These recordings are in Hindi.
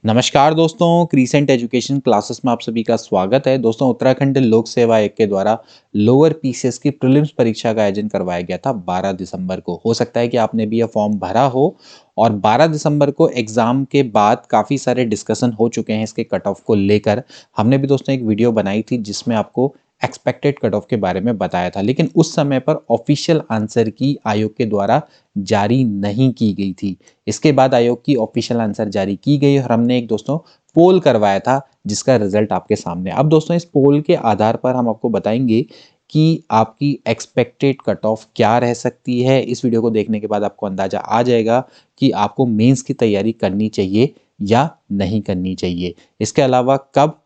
नमस्कार दोस्तों, क्रीसेंट एजुकेशन क्लासेस में आप सभी का स्वागत है। दोस्तों, उत्तराखंड लोक सेवा आयोग के द्वारा लोअर पीसीएस की प्रीलिम्स परीक्षा का आयोजन करवाया गया था 12 दिसंबर को। हो सकता है कि आपने भी यह फॉर्म भरा हो और 12 दिसंबर को एग्जाम के बाद काफ़ी सारे डिस्कशन हो चुके हैं इसके कट ऑफ को लेकर। हमने भी दोस्तों एक वीडियो बनाई थी जिसमें आपको एक्सपेक्टेड कट ऑफ के बारे में बताया था, लेकिन उस समय पर ऑफिशियल आंसर की आयोग के द्वारा जारी नहीं की गई थी। इसके बाद आयोग की ऑफिशियल आंसर जारी की गई और हमने एक दोस्तों पोल करवाया था जिसका रिजल्ट आपके सामने। अब दोस्तों इस पोल के आधार पर हम आपको बताएंगे कि आपकी एक्सपेक्टेड कट ऑफ क्या रह सकती है। इस वीडियो को देखने के बाद आपको अंदाजा आ जाएगा कि आपको मेंस की तैयारी करनी चाहिए या नहीं करनी चाहिए। इसके अलावा कब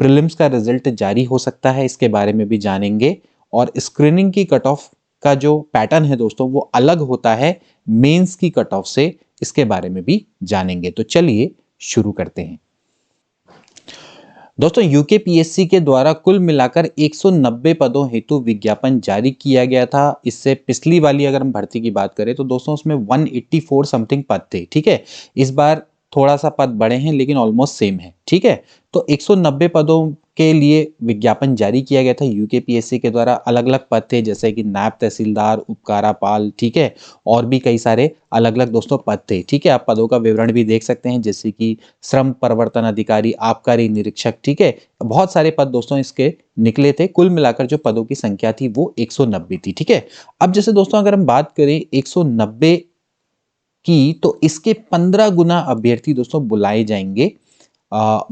प्रीलिम्स का रिजल्ट जारी हो सकता है इसके बारे में भी जानेंगे और स्क्रीनिंग की कट ऑफ का जो पैटर्न है दोस्तों वो अलग होता है मेंस की कट ऑफ से, इसके बारे में भी जानेंगे। तो चलिए शुरू करते हैं। दोस्तों, यूकेपीएससी के द्वारा कुल मिलाकर 190 पदों हेतु विज्ञापन जारी किया गया था। इससे पिछली वाली अगर हम भर्ती की बात करें तो दोस्तों उसमें 184 समथिंग पद थे। ठीक है, इस बार थोड़ा सा पद बढ़े हैं लेकिन ऑलमोस्ट सेम है। ठीक है, तो 190 पदों के लिए विज्ञापन जारी किया गया था यूकेपीएससी के द्वारा। अलग अलग पद थे जैसे कि नायब तहसीलदार, उपकारापाल, ठीक है, और भी कई सारे अलग अलग दोस्तों पद थे। ठीक है, आप पदों का विवरण भी देख सकते हैं जैसे कि श्रम परिवर्तन अधिकारी, आबकारी निरीक्षक। ठीक है, बहुत सारे पद दोस्तों इसके निकले थे। कुल मिलाकर जो पदों की संख्या थी वो 190 थी। ठीक है, अब जैसे दोस्तों अगर हम बात करें 190 की तो इसके 15 गुना अभ्यर्थी दोस्तों बुलाए जाएंगे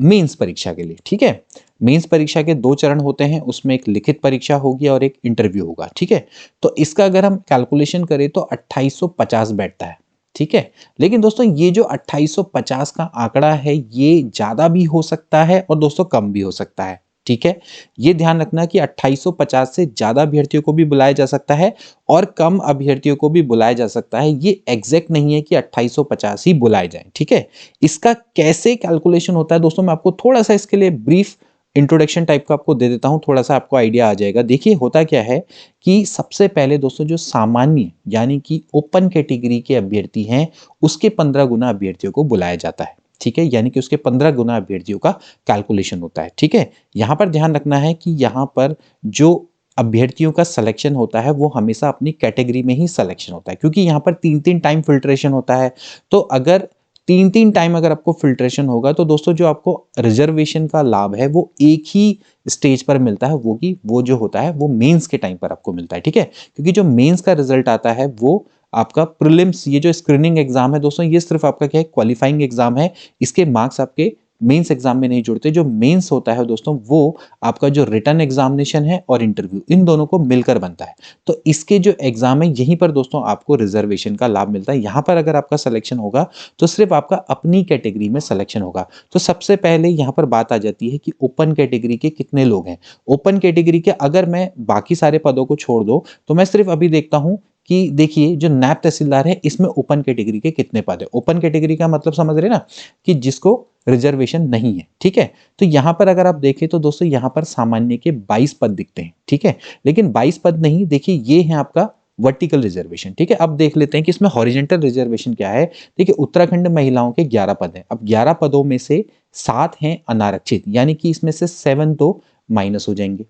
मेंस परीक्षा के लिए। ठीक है, मेंस परीक्षा के 2 चरण होते हैं, उसमें एक लिखित परीक्षा होगी और एक इंटरव्यू होगा। ठीक है, तो इसका अगर हम कैलकुलेशन करें तो 2850 बैठता है। ठीक है, लेकिन दोस्तों ये जो 2850 का आंकड़ा है ये ज्यादा भी हो सकता है और दोस्तों कम भी हो सकता है। ठीक है, ये ध्यान रखना कि 2850 से ज्यादा अभ्यर्थियों को भी बुलाया जा सकता है और कम अभ्यर्थियों को भी बुलाया जा सकता है। ये एग्जैक्ट नहीं है कि 2850 ही बुलाए जाएं। ठीक है, इसका कैसे कैलकुलेशन होता है दोस्तों मैं आपको थोड़ा सा इसके लिए ब्रीफ इंट्रोडक्शन टाइप का आपको दे देता हूं, थोड़ा सा आपको आइडिया आ जाएगा। देखिए होता क्या है कि सबसे पहले दोस्तों जो सामान्य यानी कि ओपन कैटेगरी के अभ्यर्थी हैं उसके 15 गुना अभ्यर्थियों को बुलाया जाता है। ठीक है, यानी कि उसके 15 गुना अभ्यर्थियों का कैलकुलेशन होता है। ठीक है, यहां पर ध्यान रखना है कि यहां पर जो अभ्यर्थियों का सिलेक्शन होता है वो हमेशा अपनी कैटेगरी में ही सिलेक्शन होता है, क्योंकि यहाँ पर 3-3 टाइम फिल्ट्रेशन होता है। तो अगर 3-3 टाइम अगर आपको फिल्ट्रेशन होगा तो दोस्तों जो आपको रिजर्वेशन का लाभ है वो एक ही स्टेज पर मिलता है, वो कि वो जो होता है वो मेंस के टाइम पर आपको मिलता है। ठीक है, क्योंकि जो मेंस का रिजल्ट आता है वो आपका प्रीलिम्स, ये जो स्क्रीनिंग एग्जाम है दोस्तों ये सिर्फ आपका क्या है, क्वालिफाइंग एग्जाम है। इसके मार्क्स आपके मेंस एग्जाम में नहीं जुड़ते। जो मेंस होता है दोस्तों वो आपका जो रिटन एग्जामिनेशन है और इंटरव्यू, इन दोनों को मिलकर बनता है। तो इसके जो एग्जाम है यहीं पर दोस्तों आपको रिजर्वेशन का लाभ मिलता है। यहां पर अगर आपका सिलेक्शन होगा तो सिर्फ आपका अपनी कैटेगरी में सिलेक्शन होगा। तो सबसे पहले यहां पर बात आ जाती है कि ओपन कैटेगरी के कितने लोग हैं। ओपन कैटेगरी के अगर मैं बाकी सारे पदों को छोड़ दो तो मैं सिर्फ अभी देखता हूं कि देखिए जो नायब तहसीलदार है इसमें ओपन कैटेगरी के कितने पद है। ओपन कैटेगरी का मतलब समझ रहे ना कि जिसको रिजर्वेशन नहीं है। ठीक है, तो यहां पर अगर आप देखें तो दोस्तों यहां पर सामान्य के 22 पद दिखते हैं। ठीक है, लेकिन 22 पद नहीं, देखिए ये है आपका वर्टिकल रिजर्वेशन। ठीक है, अब देख लेते हैं कि इसमें हॉरिजेंटल रिजर्वेशन क्या है। देखिए उत्तराखंड महिलाओं के 11 पद हैं। अब 11 पदों में से 7 हैं अनारक्षित, यानी कि इसमें से 7 तो माइनस हो जाएंगे।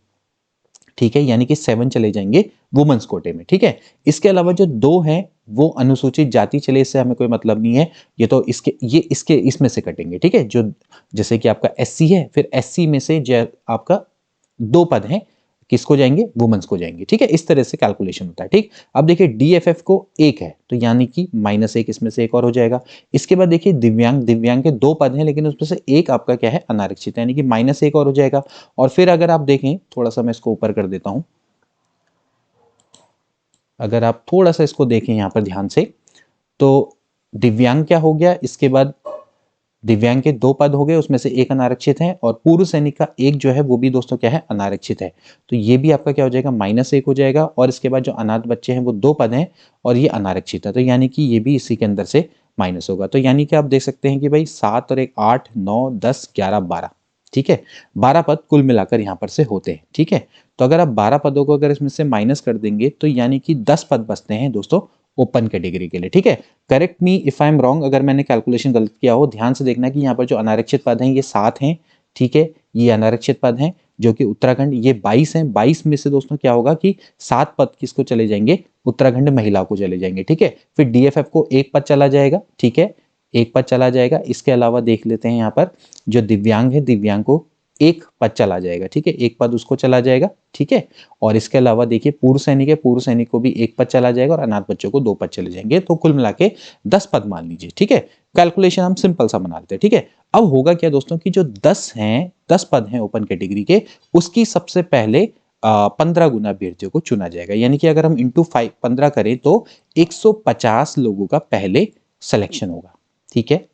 ठीक है, यानी कि 7 चले जाएंगे वुमेन्स कोटे में। ठीक है, इसके अलावा जो 2 हैं वो अनुसूचित जाति चले, इससे हमें कोई मतलब नहीं है। ये तो इसके इसमें से कटेंगे। ठीक है, जो जैसे कि आपका एससी है, फिर एससी में से आपका 2 पद हैं, किसको जाएंगे, वुमेन्स को जाएंगे। ठीक है, इस तरह से कैलकुलेशन होता है। ठीक, अब देखिए डीएफएफ को 1 है तो यानी कि -1 इसमें से एक और हो जाएगा। इसके बाद देखिए दिव्यांग, दिव्यांग के 2 पद हैं लेकिन उसमें से एक आपका क्या है, अनारक्षित, यानी कि -1 और हो जाएगा। और फिर अगर आप देखें, थोड़ा सा मैं इसको ऊपर कर देता हूं, अगर आप थोड़ा सा इसको देखें यहां पर ध्यान से तो दिव्यांग क्या हो गया, इसके बाद दिव्यांग के 2 पद हो गए, उसमें से एक अनारक्षित है और पूर्व सैनिक का एक जो है वो भी दोस्तों क्या है, अनारक्षित है। तो ये भी आपका क्या हो जाएगा, -1 हो जाएगा। और इसके बाद जो अनाथ बच्चे हैं वो 2 पद हैं और ये अनारक्षित है, तो यानी कि ये भी इसी के अंदर से माइनस होगा। तो यानी कि आप देख सकते हैं कि भाई 7 और 1 8 9 10 11 12। ठीक है, 12 पद कुल मिलाकर यहाँ पर से होते हैं। ठीक है, तो अगर आप 12 पदों को अगर इसमें से माइनस कर देंगे तो यानी कि 10 पद बचते हैं दोस्तों ओपन कैटेगरी के लिए, ठीक है। Correct me if I am wrong, अगर मैंने कैलकुलेशन गलत किया हो। ध्यान से देखना कि यहाँ पर जो अनारक्षित पद हैं ये 7 हैं, ठीक है, ये अनारक्षित पद हैं जो कि उत्तराखंड, ये 22 हैं। 22 में से दोस्तों क्या होगा कि 7 पद किसको चले जाएंगे, उत्तराखंड महिला को चले जाएंगे, ठीक है। फिर डीएफएफ को 1 पद चला जाएगा, ठीक है, 1 पद चला जाएगा। इसके अलावा देख लेते हैं यहाँ पर जो दिव्यांग है, दिव्यांग को 1 पद चला जाएगा, ठीक है, 1 पद उसको चला जाएगा, ठीक है। और इसके अलावा देखिए पूर्व सैनिक है, पूर्व सैनिक को भी 1 पद चला जाएगा और अनाथ बच्चों को 2 पद चले जाएंगे। तो कुल मिला के 10 पद मान लीजिए, ठीक है। कैलकुलेशन हम सिंपल सा बना लेते हैं, ठीक है। अब होगा क्या दोस्तों कि जो 10 पद हैं ओपन कैटेगरी के, उसकी सबसे पहले 15 गुना अभ्यर्थियों को चुना जाएगा। यानी कि अगर हम इंटू 15 करें तो 150 लोगों का पहले सिलेक्शन होगा, ठीक है।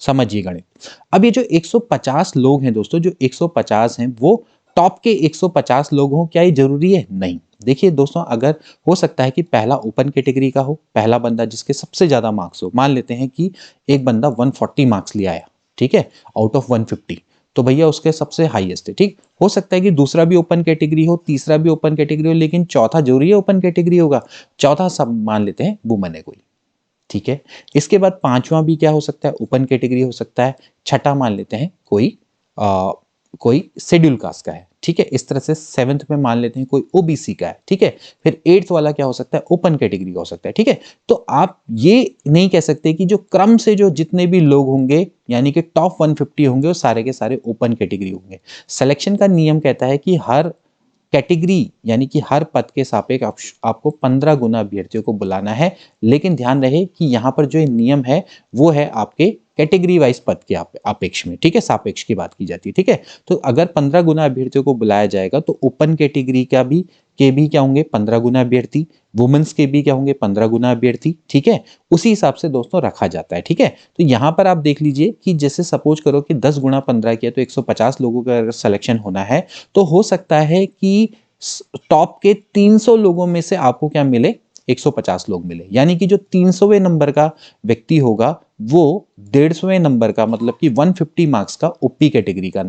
समझिए गणित। अब ये जो 150 लोग हैं दोस्तों, जो 150 हैं वो टॉप के 150 लोग हों, क्या ये जरूरी है? नहीं। देखिए दोस्तों, अगर हो सकता है कि पहला ओपन कैटेगरी का हो, पहला बंदा जिसके सबसे ज्यादा मार्क्स हो, मान लेते हैं कि एक बंदा 140 मार्क्स ले आया, ठीक है, आउट ऑफ 150, तो भैया उसके सबसे हाईएस्ट है, ठीक। हो सकता है कि दूसरा भी ओपन कैटेगरी हो, तीसरा भी ओपन कैटेगरी हो, लेकिन चौथा जरूरी है ओपन कैटेगरी होगा, चौथा सब मान लेते हैं वुमन है कोई, ठीक है। इसके बाद पांचवा भी क्या हो सकता है, ओपन कैटेगरी हो सकता है। छठा मान लेते हैं कोई शेड्यूल कास्ट का है, ठीक है। इस तरह से 7th में मान लेते हैं कोई ओबीसी का है, ठीक है। फिर 8th वाला क्या हो सकता है, ओपन कैटेगरी का हो सकता है, ठीक है। तो आप ये नहीं कह सकते कि जो क्रम से जो जितने भी लोग होंगे, यानी कि टॉप 150 होंगे, वो सारे के सारे ओपन कैटेगरी होंगे। सिलेक्शन का नियम कहता है कि हर कैटेगरी यानी कि हर पद के सापेक्ष आपको 15 गुना अभ्यर्थियों को बुलाना है। लेकिन ध्यान रहे कि यहाँ पर जो नियम है वो है आपके कैटेगरी वाइज पद के अपेक्ष में, ठीक है, सापेक्ष की बात की जाती है, ठीक है। तो अगर 15 गुना अभ्यर्थियों को बुलाया जाएगा तो ओपन कैटेगरी के भी क्या होंगे, 15 गुना अभ्यर्थी, वुमेन्स के भी क्या होंगे, 15 गुना अभ्यर्थी, ठीक है। उसी हिसाब से दोस्तों रखा जाता है, ठीक है। तो यहां पर आप देख लीजिए कि जैसे सपोज करो कि 10 गुना 15 किया तो 150 लोगों का अगर सिलेक्शन होना है, तो हो सकता है कि टॉप के 300 लोगों में से आपको क्या मिले, 150 लोग मिले। यानी कि जो 300वें नंबर का व्यक्ति होगा वो 150वें नंबर का, मतलब कि 150 मार्क्स का ओपी कैटेगरी का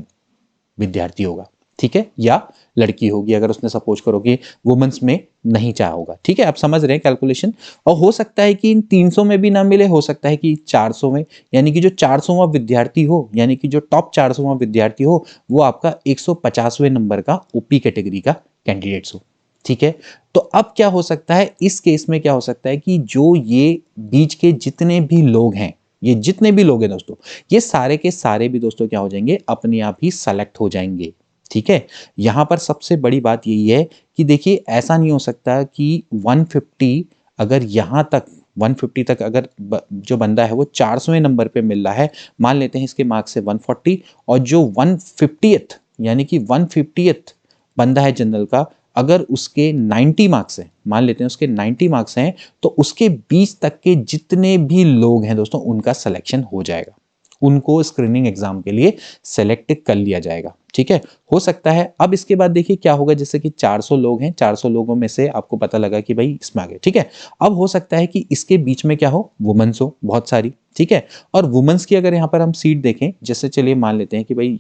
विद्यार्थी होगा, ठीक है, या लड़की होगी अगर उसने सपोज करो कि वुमेन्स में नहीं चाहा होगा, ठीक है। आप समझ रहे हैं कैलकुलेशन। और हो सकता है कि इन 300 में भी ना मिले, हो सकता है कि 400 में, यानी कि जो 400वां विद्यार्थी हो, यानी कि जो टॉप 400वां विद्यार्थी हो वो आपका 150वें नंबर का ओपी कैटेगरी का कैंडिडेट्स हो, ठीक है। तो अब क्या हो सकता है इस केस में, क्या हो सकता है कि जो ये बीच के जितने भी लोग हैं, ये जितने भी लोग हैं दोस्तों, ये सारे के सारे भी दोस्तों क्या हो जाएंगे, अपने आप ही सेलेक्ट हो जाएंगे, ठीक है। यहां पर सबसे बड़ी बात यही है कि देखिए ऐसा नहीं हो सकता कि 150 अगर यहां तक 150 तक अगर जो बंदा है वो 400वें नंबर पे मिल रहा है, मान लेते हैं इसके मार्क्स से 140, और जो 150th यानी कि 150th बंदा है जनरल का, अगर उसके 90 मार्क्स हैं, मान लेते हैं उसके 90 मार्क्स हैं, तो उसके बीच तक के जितने भी लोग हैं दोस्तों उनका सिलेक्शन हो जाएगा, उनको स्क्रीनिंग एग्जाम के लिए सेलेक्ट कर लिया जाएगा, ठीक है। हो सकता है अब इसके बाद देखिए क्या होगा, जैसे कि 400 लोग हैं, 400 लोगों में से आपको पता लगा कि भाई इसमें आ गए, ठीक है। अब हो सकता है कि इसके बीच में क्या हो, वुमेन्स हो बहुत सारी, ठीक है। और वुमेन्स की अगर यहाँ पर हम सीट देखें, जैसे चलिए मान लेते हैं कि भाई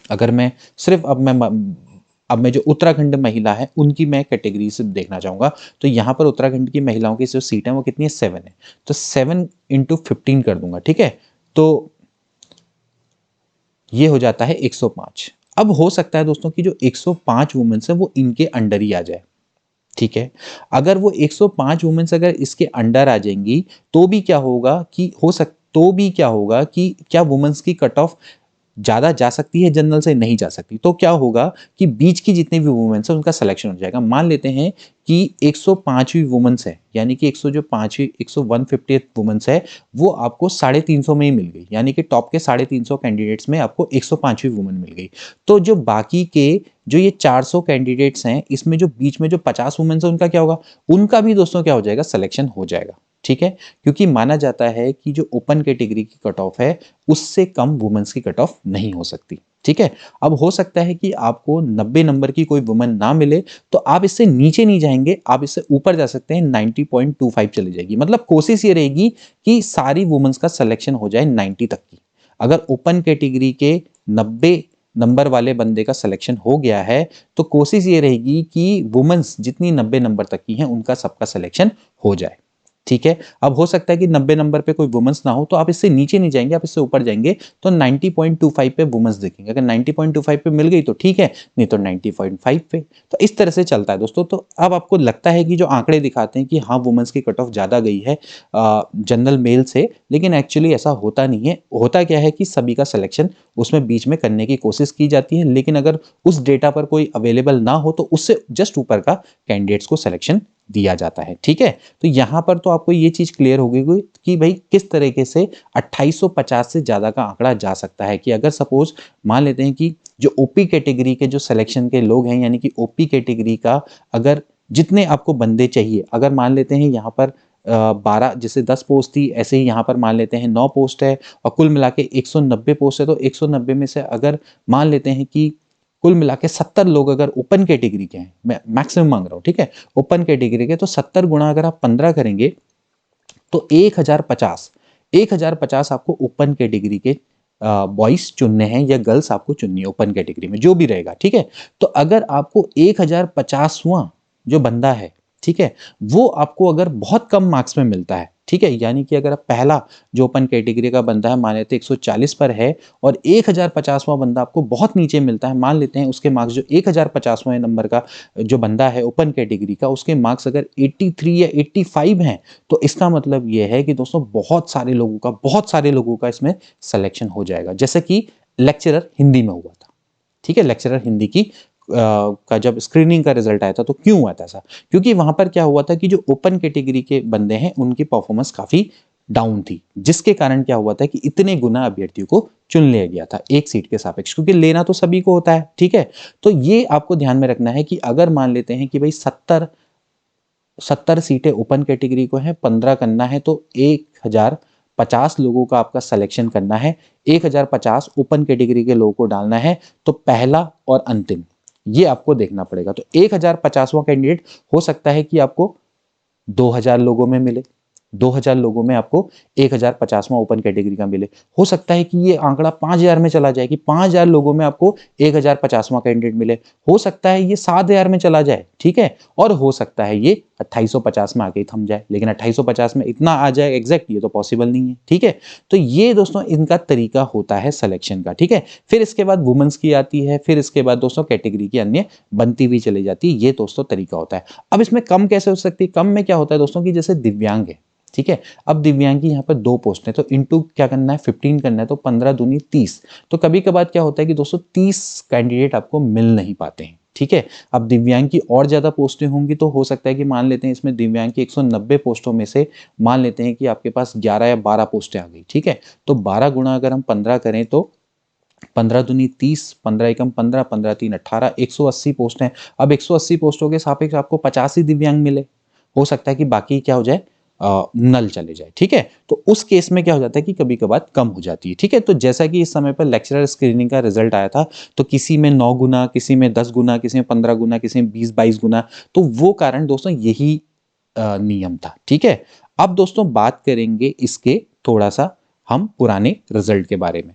अगर मैं सिर्फ अब मैं जो उत्तराखंड महिला है उनकी मैं कैटेगरी से देखना चाहूंगा, तो यहाँ पर उत्तराखंड की महिलाओं की जो सीट है वो कितनी है, 7 है। तो 7 × 15 कर दूंगा, ठीक है। तो ये हो जाता है 105। अब हो सकता है दोस्तों कि जो 105 वुमेन्स है वो इनके अंडर ही आ जाए, ठीक है। अगर वो 105 वुमेन्स अगर इसके अंडर आ जाएंगी तो भी क्या होगा कि क्या वुमेन्स की कट ऑफ ज्यादा जा सकती है जनरल से, नहीं जा सकती। तो क्या होगा कि बीच की जितनी भी वुमेन्स है उनका सिलेक्शन हो जाएगा। मान लेते हैं कि 105वीं वुमेन्स है, यानी कि 150th वुमेन्स है, वो आपको 350 में ही मिल गई, यानी कि टॉप के 350 कैंडिडेट्स में आपको 105वीं वुमेन मिल गई। तो जो बाकी के जो ये 400 कैंडिडेट्स हैं, इसमें जो बीच में जो 50 वुमेन्स है उनका क्या होगा, उनका भी दोस्तों क्या हो जाएगा, सिलेक्शन हो जाएगा, ठीक है। क्योंकि माना जाता है कि जो ओपन कैटेगरी की कट ऑफ है उससे कम वुमेन्स की कट ऑफ नहीं हो सकती, ठीक है। अब हो सकता है कि आपको 90 नंबर की कोई वुमेन ना मिले तो आप इससे नीचे नहीं जाएंगे, आप इससे ऊपर जा सकते हैं, 90.25 चली जाएगी। मतलब कोशिश ये रहेगी कि सारी वुमेन्स का सिलेक्शन हो जाए 90 तक की। अगर ओपन कैटेगरी के 90 नंबर वाले बंदे का सिलेक्शन हो गया है तो कोशिश ये रहेगी कि वुमेन्स जितनी 90 नंबर तक की हैं उनका सबका सिलेक्शन हो जाए। ठीक है, अब हो सकता है कि 90 नंबर पे कोई वुमेन्स ना हो तो आप इससे नीचे नहीं जाएंगे, आप इससे ऊपर जाएंगे तो 90.25 पे वुमेन्स देखेंगे। अगर 90.25 पे मिल गई तो ठीक है, नहीं तो 90.5 पे। तो इस तरह से चलता है दोस्तों। तो अब आपको लगता है कि जो आंकड़े दिखाते हैं कि हाँ वुमेन्स की कट ऑफ ज़्यादा गई है जनरल मेल से, लेकिन एक्चुअली ऐसा होता नहीं है। होता क्या है कि सभी का सिलेक्शन उसमें बीच में करने की कोशिश की जाती है, लेकिन अगर उस डेटा पर कोई अवेलेबल ना हो तो उससे जस्ट ऊपर का कैंडिडेट्स को सिलेक्शन दिया जाता है। ठीक है, तो यहां पर तो आपको ये चीज क्लियर हो गई कि भाई किस तरीके से 2850 से ज्यादा का आंकड़ा जा सकता है। कि अगर सपोज मान लेते हैं कि जो ओपी कैटेगरी के जो सिलेक्शन के लोग हैं, यानी कि ओपी कैटेगरी का अगर जितने आपको बंदे चाहिए, अगर मान लेते हैं यहाँ पर 12 जैसे 10 पोस्ट थी, ऐसे ही यहाँ पर मान लेते हैं 9 पोस्ट है और कुल मिला के 190 पोस्ट है, तो 190 में से अगर मान लेते हैं कि कुल मिला के 70 लोग अगर ओपन कैटेगरी के हैं, मैं मैक्सिमम मांग रहा हूं, ठीक है, ओपन कैटेगरी के, तो 70 गुणा अगर आप 15 करेंगे तो 1050 आपको ओपन कैटेगरी के बॉयज चुनने हैं या गर्ल्स आपको चुननी है ओपन कैटेगरी में, जो भी रहेगा। ठीक है, तो अगर आपको 1050वां जो बंदा है, ठीक है, वो आपको अगर बहुत कम मार्क्स में मिलता है, ठीक है, यानी कि अगर आप पहला जो ओपन कैटेगरी का बंदा है मान लेते हैं 140 पर है और 1050वां बंदा आपको बहुत नीचे मिलता है, मान लेते हैं उसके मार्क्स जो 1050वां नंबर का जो बंदा है ओपन कैटेगरी का उसके मार्क्स अगर 83 या 85 हैं, तो इसका मतलब यह है कि दोस्तों बहुत सारे लोगों का इसमें सिलेक्शन हो जाएगा। जैसे कि लेक्चरर हिंदी में हुआ था, ठीक है, लेक्चरर हिंदी की का जब स्क्रीनिंग का रिजल्ट आया था तो क्यों हुआ था ऐसा, क्योंकि वहां पर क्या हुआ था कि जो ओपन कैटेगरी के बंदे हैं उनकी परफॉर्मेंस काफी डाउन थी, जिसके कारण क्या हुआ था कि इतने गुना अभ्यर्थियों को चुन लिया गया था एक सीट के सापेक्ष, क्योंकि लेना तो सभी को होता है। ठीक है, तो ये आपको ध्यान में रखना है कि अगर मान लेते हैं कि भाई 70 सीटें ओपन कैटेगरी को है, 15 करना है, तो 1050 लोगों का आपका सिलेक्शन करना है, 1050 ओपन कैटेगरी के लोगों को डालना है, तो पहला और अंतिम ये आपको देखना पड़ेगा। तो 1050वां कैंडिडेट हो सकता है कि आपको 2000 लोगों में मिले, 2000 लोगों में आपको 1050वां ओपन कैटेगरी का मिले। हो सकता है कि ये आंकड़ा 5000 में चला जाए कि 5000 लोगों में आपको 1050वां कैंडिडेट मिले। हो सकता है ये 7000 में चला जाए, ठीक है, और हो सकता है ये 2850 में आके ही थम जाए, लेकिन 2850 में इतना आ जाए एग्जैक्ट ये तो पॉसिबल नहीं है। ठीक है, तो ये दोस्तों इनका तरीका होता है सिलेक्शन का। ठीक है, फिर इसके बाद वुमेन्स की आती है, फिर इसके बाद दोस्तों कैटेगरी की अन्य बनती हुई चली जाती है। ये दोस्तों तरीका होता है। अब इसमें कम कैसे हो सकती है? कम में क्या होता है दोस्तों कि जैसे दिव्यांग है, ठीक है, अब दिव्यांग की यहाँ पर 2 पोस्ट है तो इनटू क्या करना है 15 करना है, तो 15 दूनी 30। तो कभी कभार क्या होता है कि दोस्तों 30 कैंडिडेट आपको मिल नहीं पाते हैं। ठीक है, अब दिव्यांग की और ज्यादा पोस्टें होंगी तो हो सकता है कि मान लेते हैं इसमें दिव्यांग की 190 पोस्टों में से मान लेते हैं कि आपके पास 11 या 12 पोस्टें आ गई। ठीक है, तो 12 गुणा अगर हम 15 करें तो 15 दूनी 30, 15 एकम 15, 15 तीन 18, 180 पोस्ट हैं। अब 180 पोस्टों के सापेक्ष आपको 50 ही दिव्यांग मिले, हो सकता है कि बाकी क्या हो जाए नल चले जाए। ठीक है, तो उस केस में क्या हो जाता है कि कभी कभार कम हो जाती है। ठीक है, तो जैसा कि इस समय पर लेक्चरर स्क्रीनिंग का रिजल्ट आया था तो किसी में 9 गुना, किसी में 10 गुना, किसी में 15 गुना, किसी में 20-22 गुना, तो वो कारण दोस्तों यही नियम था। ठीक है, अब दोस्तों बात करेंगे इसके थोड़ा सा हम पुराने रिजल्ट के बारे में।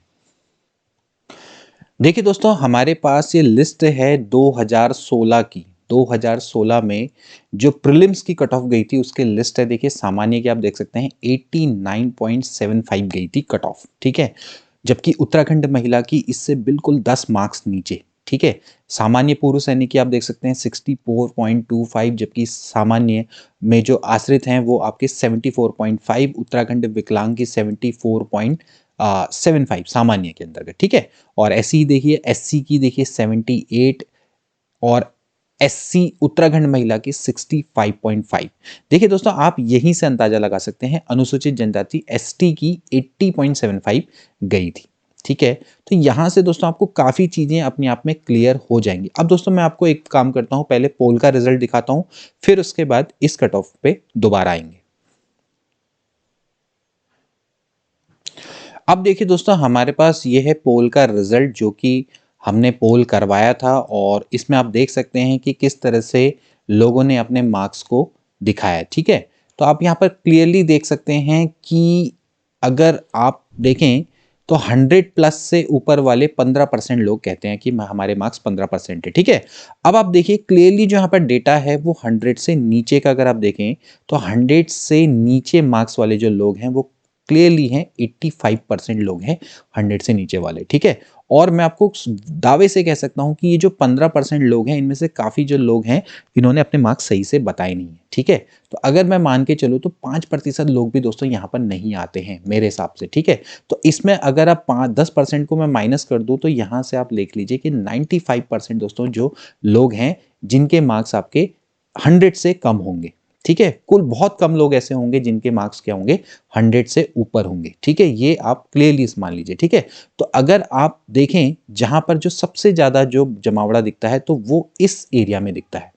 देखिए दोस्तों, हमारे पास ये लिस्ट है 2016 की। 2016 में जो प्रीलिम्स की कट ऑफ गई थी उसके लिस्ट है। देखिए सामान्य की आप देख सकते हैं 89.75 गई थी कट ऑफ। ठीक है, जबकि उत्तराखंड महिला की इससे बिल्कुल 10 मार्क्स नीचे। ठीक है, सामान्य पुरुष सैनिक की आप देख सकते हैं 64.25, जबकि सामान्य में जो आश्रित हैं वो आपके 74.5, उत्तराखंड विकलांग की 74.75 सामान्य के अंतर्गत। ठीक है, और ऐसी देखिए एससी की देखिए 78 और एससी उत्तराखंड महिला की 65.5। देखिए दोस्तों, आप यहीं से अंदाजा लगा सकते हैं अनुसूचित जनजाति एसटी की 80.75 गई थी। ठीक है, तो यहां से दोस्तों आपको काफी चीजें अपने आप में क्लियर हो जाएंगी। अब दोस्तों मैं आपको एक काम करता हूं, पहले पोल का रिजल्ट दिखाता हूं, फिर उसके बाद इस कट ऑफ पे दोबारा आएंगे। अब देखिए दोस्तों, हमारे पास ये है पोल का रिजल्ट जो कि हमने पोल करवाया था, और इसमें आप देख सकते हैं कि किस तरह से लोगों ने अपने मार्क्स को दिखाया। ठीक है, तो आप यहाँ पर क्लियरली देख सकते हैं कि अगर आप देखें तो 100 प्लस से ऊपर वाले 15% लोग कहते हैं कि हमारे मार्क्स 15% है, ठीक है। अब आप देखिए क्लियरली जो यहाँ पर डेटा है वो 100 से नीचे का अगर आप देखें तो 100 से नीचे मार्क्स वाले जो लोग हैं वो क्लियरली हैं 85% लोग हैं 100 से नीचे वाले, ठीक है। और मैं आपको दावे से कह सकता हूं कि ये जो 15% लोग हैं इनमें से काफ़ी जो लोग हैं इन्होंने अपने मार्क्स सही से बताए नहीं है, ठीक है। तो अगर मैं मान के चलूँ तो 5% लोग भी दोस्तों यहाँ पर नहीं आते हैं मेरे हिसाब से, ठीक है। तो इसमें अगर आप 5-10% को मैं माइनस कर दूँ तो यहाँ से आप लिख लीजिए कि 95% दोस्तों जो लोग हैं जिनके मार्क्स आपके 100 से कम होंगे, ठीक है। कुल बहुत कम लोग ऐसे होंगे जिनके मार्क्स क्या होंगे 100 से ऊपर होंगे, ठीक है। ये आप क्लियरली मान लीजिए, ठीक है। तो अगर आप देखें जहां पर जो सबसे ज्यादा जो जमावड़ा दिखता है तो वो इस एरिया में दिखता है,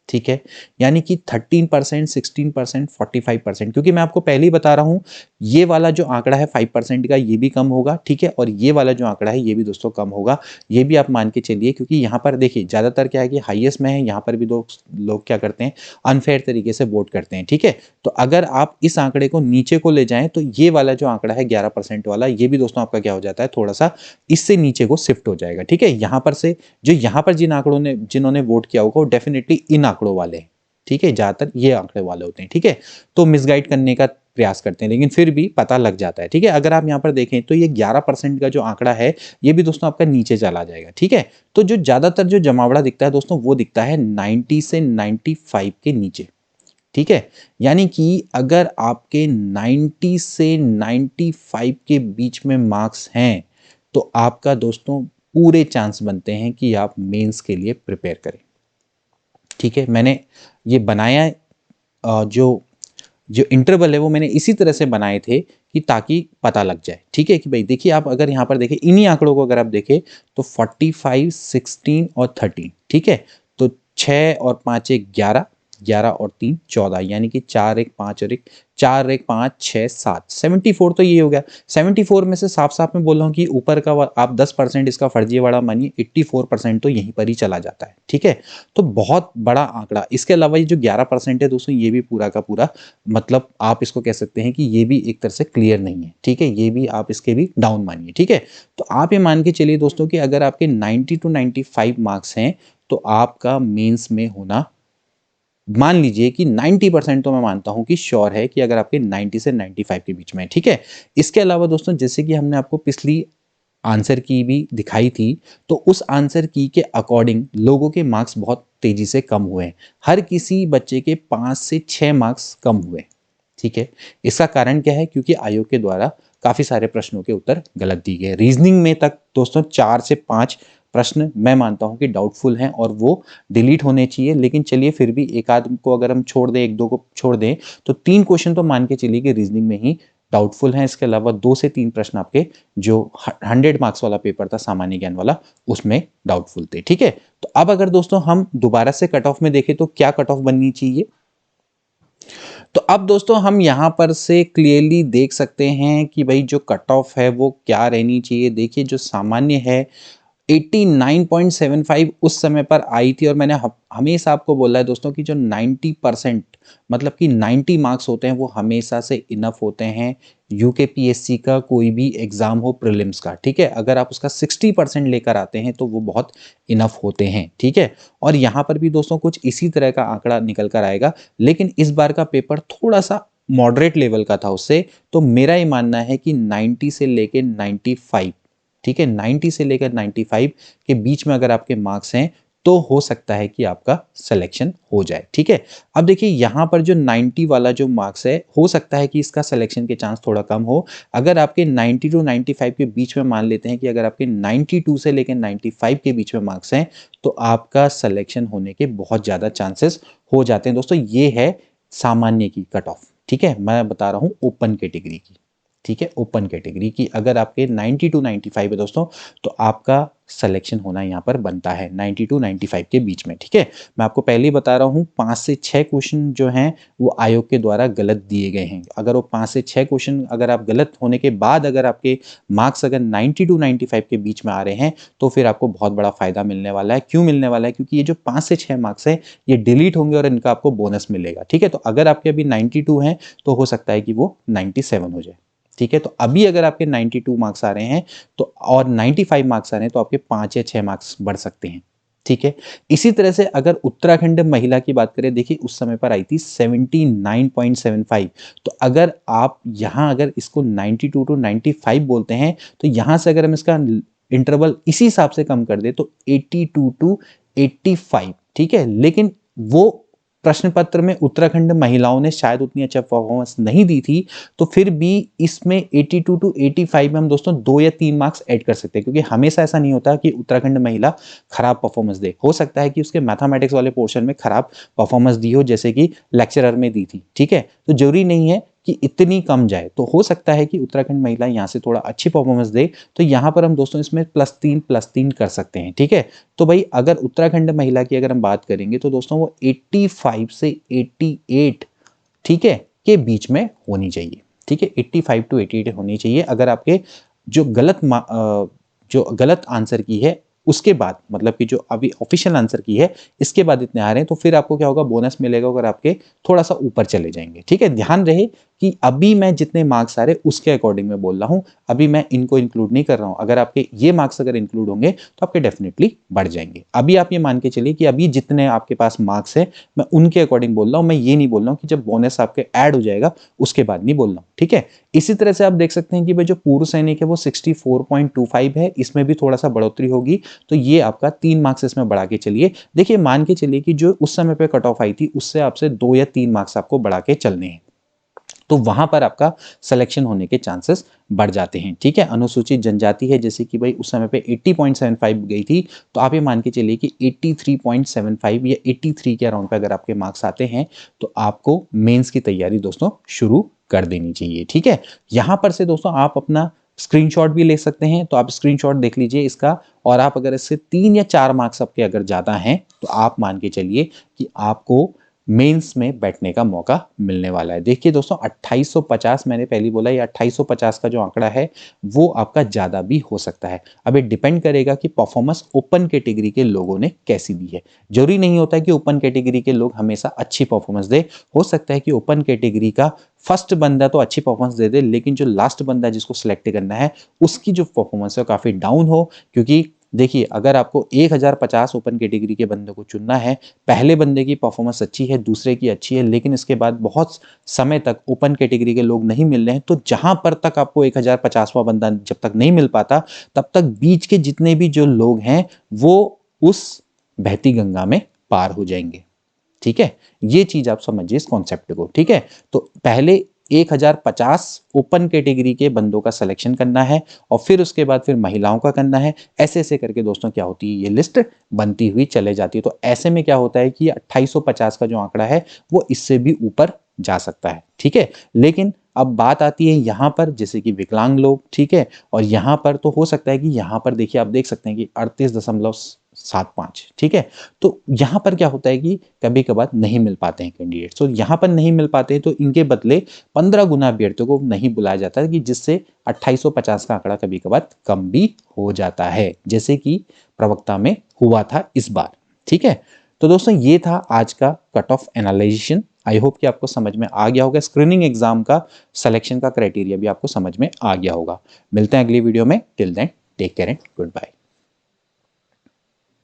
ठीक है। यानी कि 13%, 16%, 45%, क्योंकि मैं आपको पहले ही बता रहा हूं ये वाला जो आंकड़ा है 5% का ये भी कम होगा, ठीक है। और ये वाला जो आंकड़ा है ये भी दोस्तों कम होगा, ये भी आप मान के चलिए, क्योंकि यहां पर देखिए ज्यादातर क्या है कि हाईएस्ट में है, यहां पर भी लोग क्या करते हैं अनफेयर तरीके से वोट करते हैं, ठीक है। तो अगर आप इस आंकड़े को नीचे को ले जाएं तो ये वाला जो आंकड़ा है 11% वाला ये भी दोस्तों आपका क्या हो जाता है थोड़ा सा इससे नीचे को शिफ्ट हो जाएगा, ठीक है। यहां पर से जो यहां पर जिन आंकड़ों ने जिन्होंने वोट किया होगा वो डेफिनेटली इन आंकड़ों वाले हैं, ठीक है। ज्यादातर ये आंकड़े वाले होते हैं, ठीक है। तो मिसगाइड करने का प्रयास करते हैं लेकिन फिर भी पता लग जाता है, ठीक है। अगर आप यहां पर देखें तो ये 11% का जो आंकड़ा है ये भी दोस्तों आपका नीचे चला जाएगा, ठीक है। तो जो ज्यादातर जो जमावड़ा दिखता है दोस्तों वो दिखता है 90 से 95 के नीचे, ठीक है। यानी कि अगर आपके 90 से 95 के बीच में मार्क्स हैं तो आपका दोस्तों पूरे चांस बनते हैं कि आप मेंस के लिए प्रिपेयर करें, ठीक है। मैंने ये बनाया जो जो इंटरवल है वो मैंने इसी तरह से बनाए थे कि ताकि पता लग जाए, ठीक है। कि भाई देखिए आप अगर यहाँ पर देखें इन्हीं आंकड़ों को अगर आप देखें तो 45, 16 और 13, ठीक है। तो 6 और 5 एक 11, 11 और 3 14, यानी कि 4 एक 5 और 1 4 एक 5 6 7 74 तो ये हो गया। 74 में से साफ साफ मैं बोल रहा हूँ कि ऊपर का आप 10% इसका फर्जीवाड़ा मानिए 84% तो यहीं पर ही चला जाता है, ठीक है। तो बहुत बड़ा आंकड़ा। इसके अलावा ये जो 11% है दोस्तों ये भी पूरा का पूरा मतलब आप इसको कह सकते हैं कि ये भी एक तरह से क्लियर नहीं है, ठीक है। ये भी आप इसके भी डाउन मानिए, ठीक है। तो आप ये मान के चलिए दोस्तों कि अगर आपके 90 to 95 मार्क्स हैं तो आपका मेंस में होना मान लीजिए कि 90% तो मैं मानता हूं कि श्योर है कि अगर आपके 90 से 95 के बीच में है, ठीक है। इसके अलावा दोस्तों जैसे कि हमने आपको पिछली आंसर की भी दिखाई थी तो उस आंसर की के अकॉर्डिंग लोगों के मार्क्स बहुत तेजी से कम हुए हैं। हर किसी बच्चे के 5 से 6 मार्क्स कम हुए, ठीक है। इसका कारण क्या है? क्योंकि आयोग के द्वारा काफी सारे प्रश्नों के उत्तर गलत दिए गए। रीजनिंग में तक दोस्तों 4 से 5 प्रश्न मैं मानता हूं कि डाउटफुल हैं और वो डिलीट होने चाहिए, लेकिन चलिए फिर भी एक आध को अगर हम छोड़ दें, एक दो को छोड़ दें तो 3 क्वेश्चन तो मान के चलिए कि रीजनिंग में ही डाउटफुल हैं। इसके अलावा 2 से 3 प्रश्न आपके जो 100 मार्क्स वाला पेपर था सामान्य ज्ञान वाला उसमें डाउटफुल थे, ठीक है। तो अब अगर दोस्तों हम दोबारा से कट ऑफ में देखें तो क्या कट ऑफ बननी चाहिए, तो अब दोस्तों हम यहां पर से क्लियरली देख सकते हैं कि भाई जो कट ऑफ है वो क्या रहनी चाहिए। देखिए जो सामान्य है 89.75 उस समय पर आई थी और मैंने हमेशा आपको बोला है दोस्तों कि जो 90% मतलब कि 90 मार्क्स होते हैं वो हमेशा से इनफ होते हैं यूकेपीएससी का कोई भी एग्जाम हो प्रीलिम्स का, ठीक है। अगर आप उसका 60% लेकर आते हैं तो वो बहुत इनफ होते हैं, ठीक है। और यहाँ पर भी दोस्तों कुछ इसी तरह का आंकड़ा निकल कर आएगा, लेकिन इस बार का पेपर थोड़ा सा मॉडरेट लेवल का था उससे। तो मेरा ये मानना है कि 90 से लेके 95, ठीक है, 90 से लेकर 95 के बीच में अगर आपके मार्क्स हैं तो हो सकता है कि आपका सिलेक्शन हो जाए, ठीक है। अब देखिए यहां पर जो 90 वाला जो मार्क्स है हो सकता है कि इसका सिलेक्शन के चांस थोड़ा कम हो। अगर आपके 90 टू 95 के बीच में मान लेते हैं कि अगर आपके 92 से लेकर 95 के बीच में मार्क्स हैं तो आपका सिलेक्शन होने के बहुत ज़्यादा चांसेस हो जाते हैं दोस्तों। ये है सामान्य की कट ऑफ, ठीक है। मैं बता रहा हूँ ओपन कैटेगरी की, ठीक है। ओपन कैटेगरी की अगर आपके 90 टू 95 है दोस्तों तो आपका सिलेक्शन होना यहाँ पर बनता है 90 टू 95 के बीच में, ठीक है। मैं आपको पहले ही बता रहा हूँ 5 से 6 क्वेश्चन जो हैं वो आयोग के द्वारा गलत दिए गए हैं। अगर वो 5 से 6 क्वेश्चन अगर आप गलत होने के बाद अगर आपके मार्क्स अगर 90 टू 95 के बीच में आ रहे हैं तो फिर आपको बहुत बड़ा फायदा मिलने वाला है। क्यों मिलने वाला है? क्योंकि ये जो 5 से 6 मार्क्स है ये डिलीट होंगे और इनका आपको बोनस मिलेगा, ठीक है। तो अगर आपके अभी 92 हैं तो हो सकता है कि वो 97 हो जाए, ठीक है। तो अभी अगर आपके 92 मार्क्स आ रहे हैं तो और 95 मार्क्स आ रहे हैं तो आपके 5 या 6 मार्क्स बढ़ सकते हैं। ठीक है। इसी तरह से अगर उत्तराखंड महिला की बात करें, देखिए उस समय पर आई थी 79.75। तो अगर आप यहाँ अगर इसको 92 टू 95 बोलते हैं तो यहाँ से अगर हम इसका इंटरवल इसी हिसाब से कम कर दे तो 82 टू 85। ठीक है। लेकिन वो प्रश्न पत्र में उत्तराखंड महिलाओं ने शायद उतनी अच्छा परफॉर्मेंस नहीं दी थी, तो फिर भी इसमें 82 टू 85 में हम दोस्तों 2 या 3 मार्क्स ऐड कर सकते हैं, क्योंकि हमेशा ऐसा नहीं होता कि उत्तराखंड महिला खराब परफॉर्मेंस दे। हो सकता है कि उसके मैथमेटिक्स वाले पोर्शन में खराब परफॉर्मेंस दी हो, जैसे कि लेक्चरर में दी थी। ठीक है। तो जरूरी नहीं है कि इतनी कम जाए, तो हो सकता है कि उत्तराखंड महिला यहाँ से थोड़ा अच्छी परफॉर्मेंस दे, तो यहाँ पर हम दोस्तों इसमें +3 कर सकते हैं। ठीक है। तो भाई अगर उत्तराखंड महिला की अगर हम बात करेंगे तो दोस्तों वो 85 से 88, ठीक है, के बीच में होनी चाहिए। ठीक है। 85 टू 88 होनी चाहिए। अगर आपके जो गलत आंसर की है उसके बाद, मतलब कि जो अभी ऑफिशियल आंसर की है इसके बाद इतने आ रहे हैं, तो फिर आपको क्या होगा, बोनस मिलेगा अगर आपके थोड़ा सा ऊपर चले जाएंगे। ठीक है। ध्यान रहे कि अभी मैं जितने मार्क्स आ रहे उसके अकॉर्डिंग मैं बोल रहा हूं, अभी मैं इनको इंक्लूड नहीं कर रहा हूं। अगर आपके ये मार्क्स अगर इंक्लूड होंगे तो आपके डेफिनेटली बढ़ जाएंगे। अभी आप ये मान के चलिए कि अभी जितने आपके पास मार्क्स है मैं उनके अकॉर्डिंग बोल रहा हूं, मैं ये नहीं बोल रहा हूं कि जब बोनस आपके ऐड हो जाएगा उसके बाद नहीं बोल रहा हूं। ठीक है। इसी तरह से आप देख सकते हैं कि भाई जो पूर्व सैनिक है वो 64.25 है, इसमें भी थोड़ा सा बढ़ोतरी होगी, तो ये आपका 3 मार्क्स इसमें बढ़ा के चलिए। देखिए मान के चलिए कि जो उस समय पे कट ऑफ आई थी उससे आपसे 2 या 3 मार्क्स आपको बढ़ा के चलने हैं, तो वहां पर आपका सिलेक्शन होने के चांसेस बढ़ जाते हैं। ठीक है। अनुसूचित जनजाति है, जैसे कि भाई उस समय पे 80.75 गई थी, तो आप ये मान के चलिए कि 83.75 या 83 के अराउंड पे अगर आपके मार्क्स आते हैं तो आपको मेंस की तैयारी दोस्तों शुरू कर देनी चाहिए। ठीक है। यहां पर से दोस्तों आप अपना स्क्रीनशॉट भी ले सकते हैं, तो आप स्क्रीनशॉट देख लीजिए इसका, और आप अगर इससे 3 या 4 मार्क्स आपके अगर ज्यादा हैं तो आप मान के चलिए कि आपको मेंस में बैठने का मौका मिलने वाला है। देखिए दोस्तों 2850, मैंने पहले बोला, ये 2850 का जो आंकड़ा है वो आपका ज्यादा भी हो सकता है। अब ये डिपेंड करेगा कि परफॉर्मेंस ओपन कैटेगरी के लोगों ने कैसी दी है। जरूरी नहीं होता है कि ओपन कैटेगरी के लोग हमेशा अच्छी परफॉर्मेंस दे, हो सकता है कि ओपन कैटेगरी का फर्स्ट बंदा तो अच्छी परफॉर्मेंस दे दे, लेकिन जो लास्ट बंदा जिसको सिलेक्ट करना है उसकी जो परफॉर्मेंस है काफी डाउन हो। क्योंकि देखिए अगर आपको 1050 ओपन कैटेगरी के बंदे को चुनना है, पहले बंदे की परफॉर्मेंस अच्छी है, दूसरे की अच्छी है, लेकिन इसके बाद बहुत समय तक ओपन कैटेगरी के लोग नहीं मिल रहे हैं, तो जहां पर तक आपको 1050वां बंदा जब तक नहीं मिल पाता तब तक बीच के जितने भी जो लोग हैं वो उस बहती गंगा में पार हो जाएंगे। ठीक है। ये चीज आप समझिए इस कॉन्सेप्ट को। ठीक है। तो पहले 1050 ओपन कैटेगरी के बंदों का सिलेक्शन करना है और फिर उसके बाद फिर महिलाओं का करना है। ऐसे ऐसे करके दोस्तों क्या होती है, ये लिस्ट बनती हुई चले जाती है। तो ऐसे में क्या होता है कि 2850 का जो आंकड़ा है वो इससे भी ऊपर जा सकता है। ठीक है। लेकिन अब बात आती है यहां पर, जैसे कि विकलांग लोग, ठीक है, और यहां पर तो हो सकता है कि यहां पर देखिए आप देख सकते हैं कि 38.75, ठीक है। तो यहां पर क्या होता है कि कभी कभार नहीं मिल पाते हैं कैंडिडेट, तो यहां पर नहीं मिल पाते हैं तो इनके बदले 15 गुना अभ्यर्थियों को नहीं बुलाया जाता है, कि जिससे 2850 का आंकड़ा कभी कभार कम भी हो जाता है, जैसे कि प्रवक्ता में हुआ था इस बार। ठीक है। तो दोस्तों ये था आज का cut off analysation. I hope कि आपको समझ में आ गया होगा, स्क्रीनिंग एग्जाम का सिलेक्शन का क्राइटेरिया भी आपको समझ में आ गया होगा। मिलते हैं अगली वीडियो में। Till then take care and good bye.